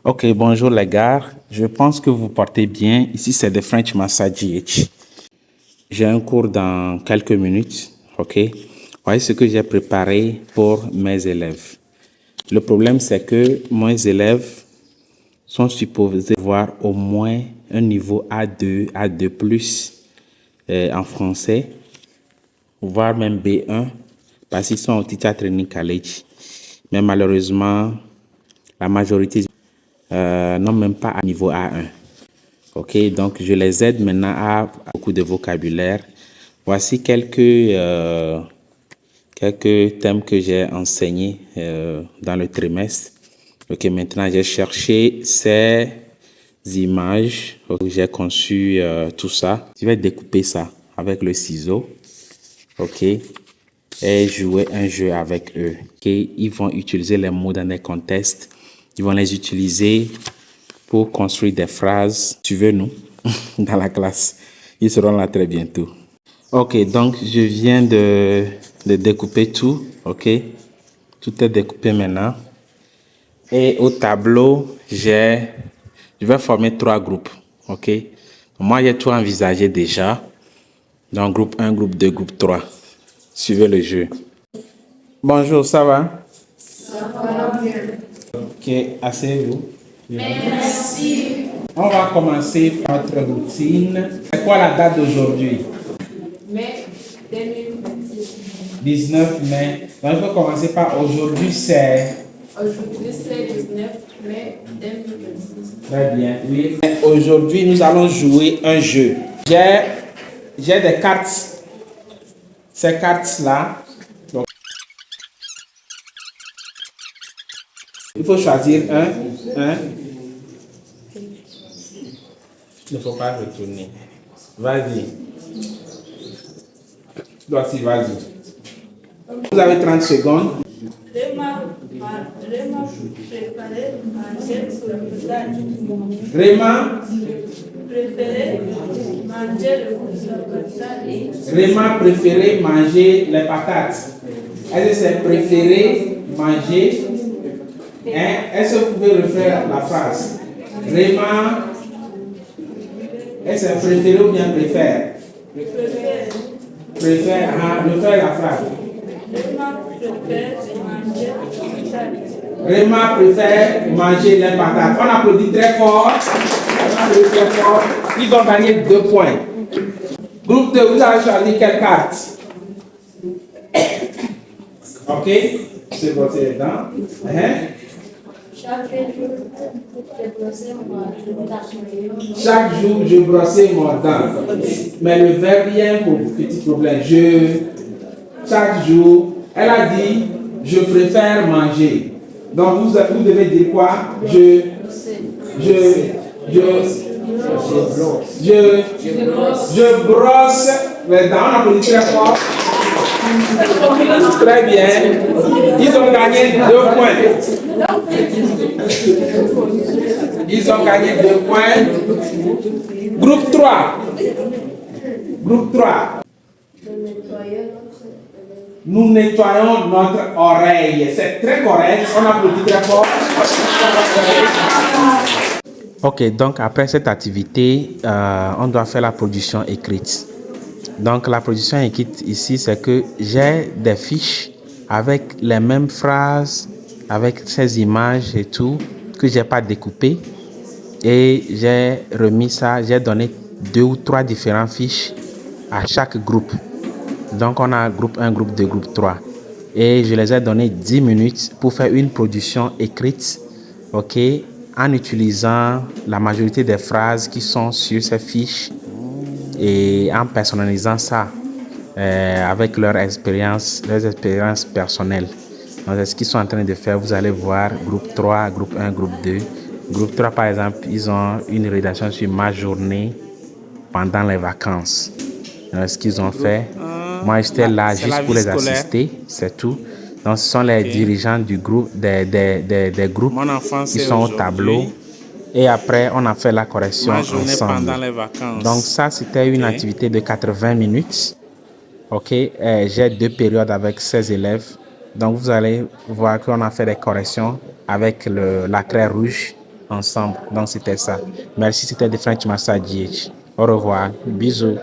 Ok, bonjour les gars. Je pense que vous portez bien. Ici, c'est The French Massage GH. J'ai un cours dans quelques minutes. Ok. Voyez ce que j'ai préparé pour mes élèves. Le problème, c'est que mes élèves sont supposés avoir au moins un niveau A2, A2+, en français, voire même B1, parce qu'ils sont au Teacher Training College. Mais malheureusement, la majorité n'ont même pas à niveau A1. Ok, donc je les aide maintenant à beaucoup de vocabulaire. Voici quelques thèmes que j'ai enseignés dans le trimestre. Ok, maintenant j'ai cherché ces images. Ok, j'ai conçu tout ça. Je vais découper ça avec le ciseau. Ok, et jouer un jeu avec eux. Ok, ils vont utiliser les mots dans des contextes. Ils vont les utiliser pour construire des phrases. Suivez-nous dans la classe. Ils seront là très bientôt. Ok, donc je viens de découper tout. Ok, tout est découpé maintenant. Et au tableau, je vais former 3 groupes. Ok, moi j'ai tout envisagé déjà. Donc groupe 1, groupe 2, groupe 3. Suivez le jeu. Bonjour, ça va? Ça va bien. Ok, asseyez-vous. Merci. On va commencer par notre routine. C'est quoi la date d'aujourd'hui? Mai 2026. 19 mai. Donc, il faut commencer par aujourd'hui, c'est... Aujourd'hui, c'est 19 mai 2026. Très bien, oui. Aujourd'hui, nous allons jouer un jeu. J'ai des cartes. Ces cartes-là. Donc, il faut choisir un. Il ne faut pas retourner. Vas-y. Voici, vas-y. Vous avez 30 secondes. Réma préférait manger sur le potage. Réma préférait manger le potage. Réma préférait manger les patates. Est-ce que c'est préféré manger? Hein? Est-ce que vous pouvez refaire la phrase? Réma, est-ce que c'est préféré ou bien préfère? Préfère, refaire la phrase. Réma préfère manger les patates. On applaudit très fort. Ils ont gagné 2 points. Groupe 2, vous avez choisi quelle carte? Ok, c'est brossé les dents. Chaque jour, je brossais mon dent. Mais le verbe, il y a un petit problème. Chaque jour, elle a dit, je préfère manger. Donc, vous devez dire quoi? Je brosse les dents. On applaudit très fort. Très bien. Ils ont gagné 2 points. Ils ont gagné 2 points. Groupe 3. Groupe 3. Nous nettoyons notre oreille. C'est très correct. On applaudit très fort. Ok, donc après cette activité, on doit faire la production écrite. Donc la production écrite ici, c'est que j'ai des fiches avec les mêmes phrases, avec ces images et tout, que j'ai pas découpé. Et j'ai remis ça, j'ai donné 2 ou 3 différentes fiches à chaque groupe. Donc on a groupe 1, groupe 2, groupe 3. Et je les ai donné 10 minutes pour faire une production écrite, ok, en utilisant la majorité des phrases qui sont sur ces fiches et en personnalisant ça avec leurs expériences personnelles. Donc c'est ce qu'ils sont en train de faire. Vous allez voir groupe 3, groupe 1, groupe 2. Groupe 3 par exemple, ils ont une rédaction sur ma journée pendant les vacances. Donc, ce qu'ils ont fait, moi j'étais là juste pour les assister, c'est tout. Donc ce sont les dirigeants du groupe, des groupes qui sont au tableau. Et après, on a fait la correction ensemble. Donc ça, c'était une activité de 80 minutes. Ok, j'ai 2 périodes avec 16 élèves. Donc vous allez voir qu'on a fait des corrections avec la craie rouge. ensemble. Donc, c'était ça. Merci, c'était The French Master DH. Au revoir. Bisous.